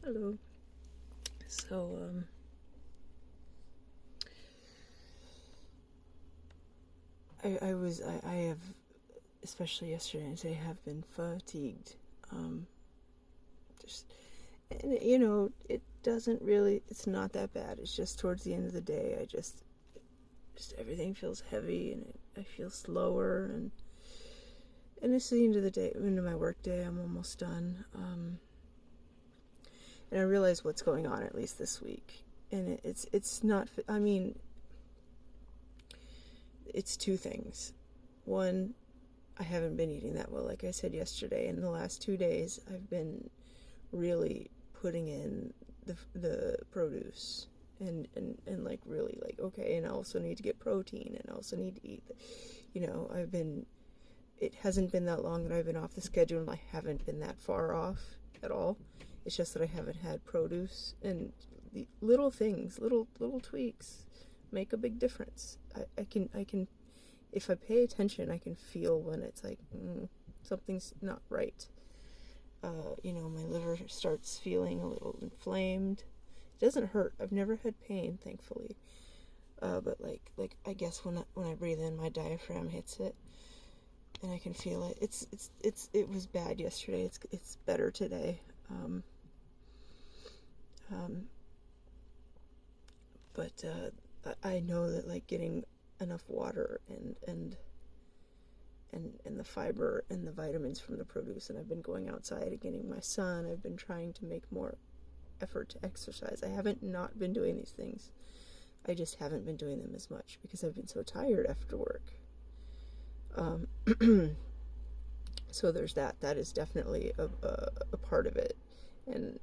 Hello. So, I have, especially yesterday and today, have been fatigued. Um, just, and it doesn't really, it's not that bad. It's just towards the end of the day, just everything feels heavy and I feel slower and it's the end of the day, end of my work day. I'm almost done. And I realize what's going on at least this week. And it's not, I mean, it's two things. One, I haven't been eating that well. Like I said yesterday, in the last 2 days, I've been really putting in the produce and like really like, okay, and I also need to get protein and I also need to eat. It hasn't been that long that I've been off the schedule and I haven't been that far off at all. It's just that I haven't had produce, and the little things, little tweaks make a big difference. I can if I pay attention, I can feel when it's like something's not right. My liver starts feeling a little inflamed. It doesn't hurt. I've never had pain, thankfully. But like I guess when I breathe in, my diaphragm hits it, and I can feel it. It was bad yesterday. It's better today. Um, um, but I know that like getting enough water and the fiber and the vitamins from the produce, and I've been going outside and getting my sun. I've been trying to make more effort to exercise. I haven't not been doing these things. I just haven't been doing them as much because I've been so tired after work. Um, so there's that. That is definitely a part of it. And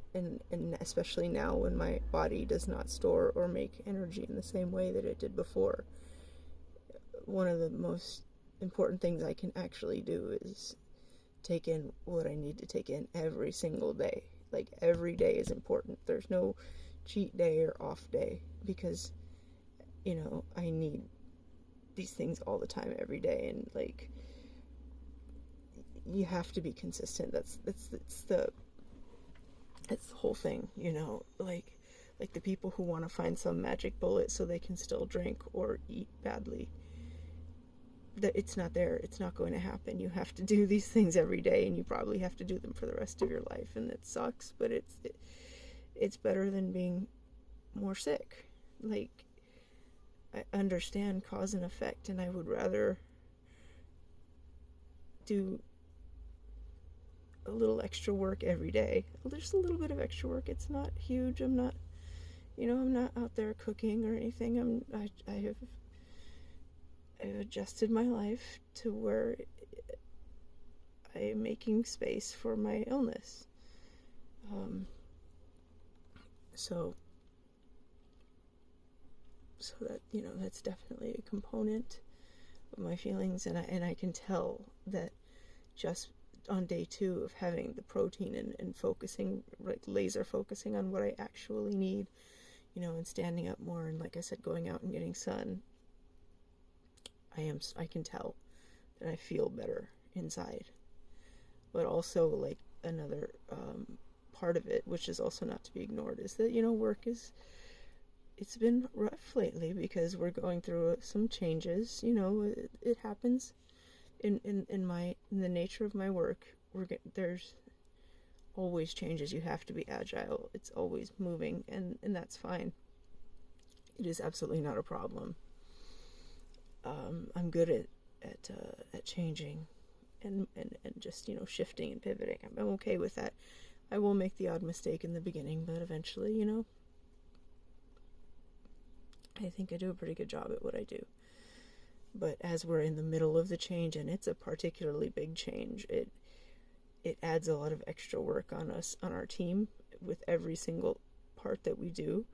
especially now when my body does not store or make energy in the same way that it did before. One of the most important things I can actually do is take in what I need to take in every single day. Like every day is important. There's no cheat day or off day because I need these things all the time every day, and like you have to be consistent. That's the whole thing, like the people who want to find some magic bullet so they can still drink or eat badly, that it's not there. It's not going to happen. You have to do these things every day, and you probably have to do them for the rest of your life, and it sucks, but it's better than being more sick. Like, I understand cause and effect, and I would rather do a little extra work every day. Just a little bit of extra work. It's not huge. I'm not out there cooking or anything. I've adjusted my life to where I am making space for my illness. Um, so that that's definitely a component of my feelings, and I can tell that just on day 2 of having the protein and focusing, like laser focusing on what I actually need, and standing up more, and like I said, going out and getting sun, I can tell that I feel better inside. But also, like, another part of it, which is also not to be ignored, is that work it's been rough lately because we're going through some changes. It happens in the nature of my work. There's always changes. You have to be agile. It's always moving, and that's fine. It is absolutely not a problem. I'm good at changing and just shifting and pivoting. I'm okay with that. I will make the odd mistake in the beginning, but eventually, I think I do a pretty good job at what I do. But as we're in the middle of the change, and it's a particularly big change, it adds a lot of extra work on us, on our team, with every single part that we do,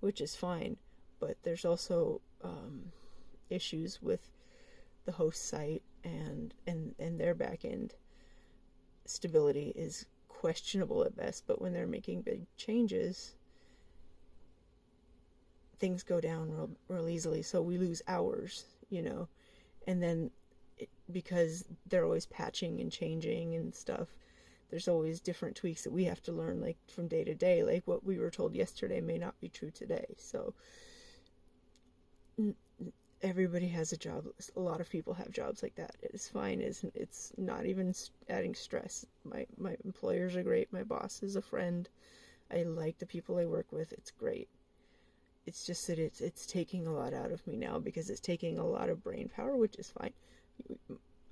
which is fine. But there's also issues with the host site, and their back end stability is questionable at best. But when they're making big changes, things go down real easily. So we lose hours, and then because they're always patching and changing and stuff, there's always different tweaks that we have to learn, like from day to day. Like what we were told yesterday may not be true today. So everybody has a job. A lot of people have jobs like that. It is fine. It's not even adding stress. My employers are great. My boss is a friend. I like the people I work with. It's great. It's just that it's taking a lot out of me now because it's taking a lot of brain power, which is fine.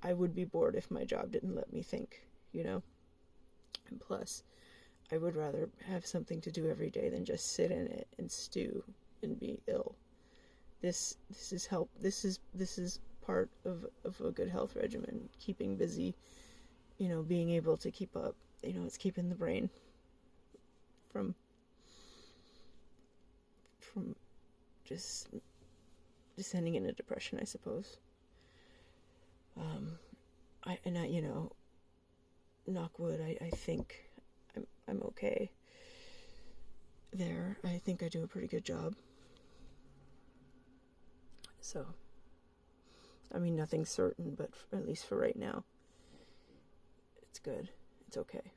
I would be bored if my job didn't let me think, you know? And plus, I would rather have something to do every day than just sit in it and stew and be ill. This is help. This is part of a good health regimen. Keeping busy, you know, being able to keep up. You know, it's keeping the brain from just descending into depression, I suppose. You know, knock wood, I think I'm okay there. I think I do a pretty good job. So, I mean, nothing's certain, but at least for right now, it's good. It's okay.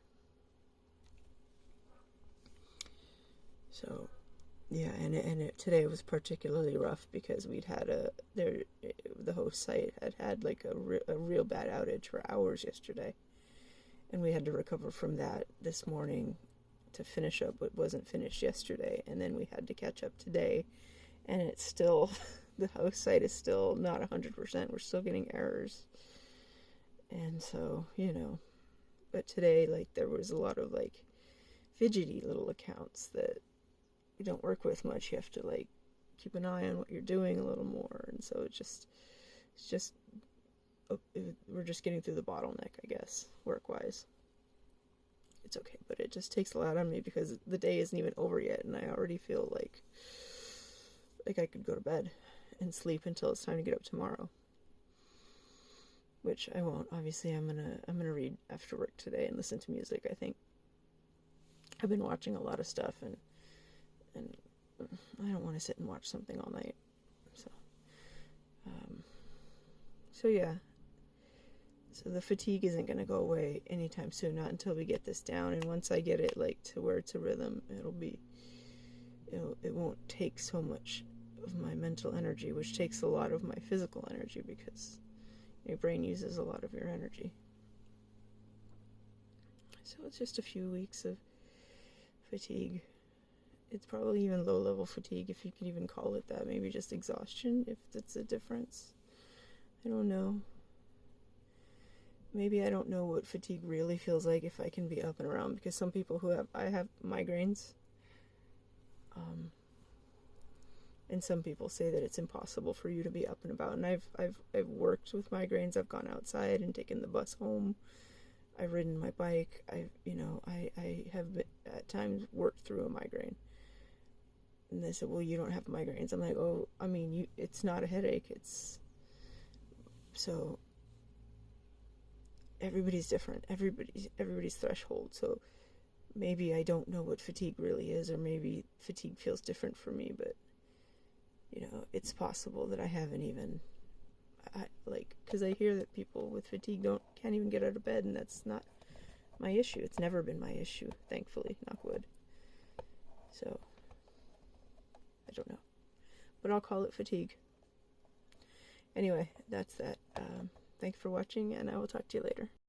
So, yeah, and today was particularly rough because we'd had the host site had like a real bad outage for hours yesterday, and we had to recover from that this morning to finish up what wasn't finished yesterday, and then we had to catch up today, and it's still the host site is still not 100%. We're still getting errors, and so, you know, but today, like, there was a lot of like fidgety little accounts that you don't work with much. You have to like keep an eye on what you're doing a little more, and so we're just getting through the bottleneck, I guess, work-wise. It's okay, but it just takes a lot on me because the day isn't even over yet, and I already feel like I could go to bed and sleep until it's time to get up tomorrow, which I won't. Obviously, I'm gonna read after work today and listen to music. I think I've been watching a lot of stuff, and I don't want to sit and watch something all night. So yeah. So the fatigue isn't going to go away anytime soon, not until we get this down. And once I get it like to where it's a rhythm, it won't take so much of my mental energy, which takes a lot of my physical energy because your brain uses a lot of your energy. So it's just a few weeks of fatigue. It's probably even low-level fatigue, if you can even call it that. Maybe just exhaustion, if that's a difference. I don't know. Maybe I don't know what fatigue really feels like if I can be up and around, because some people I have migraines, and some people say that it's impossible for you to be up and about. And I've worked with migraines. I've gone outside and taken the bus home. I've ridden my bike. I have been, at times worked through a migraine. And they said, well, you don't have migraines. I'm like, oh, I mean, it's not a headache. So everybody's different. Everybody's threshold. So maybe I don't know what fatigue really is, or maybe fatigue feels different for me, but, you know, it's possible that I haven't even, because I hear that people with fatigue can't even get out of bed, and that's not my issue. It's never been my issue, thankfully, knock wood. So I don't know, but I'll call it fatigue. Anyway, that's that. Thanks for watching, and I will talk to you later.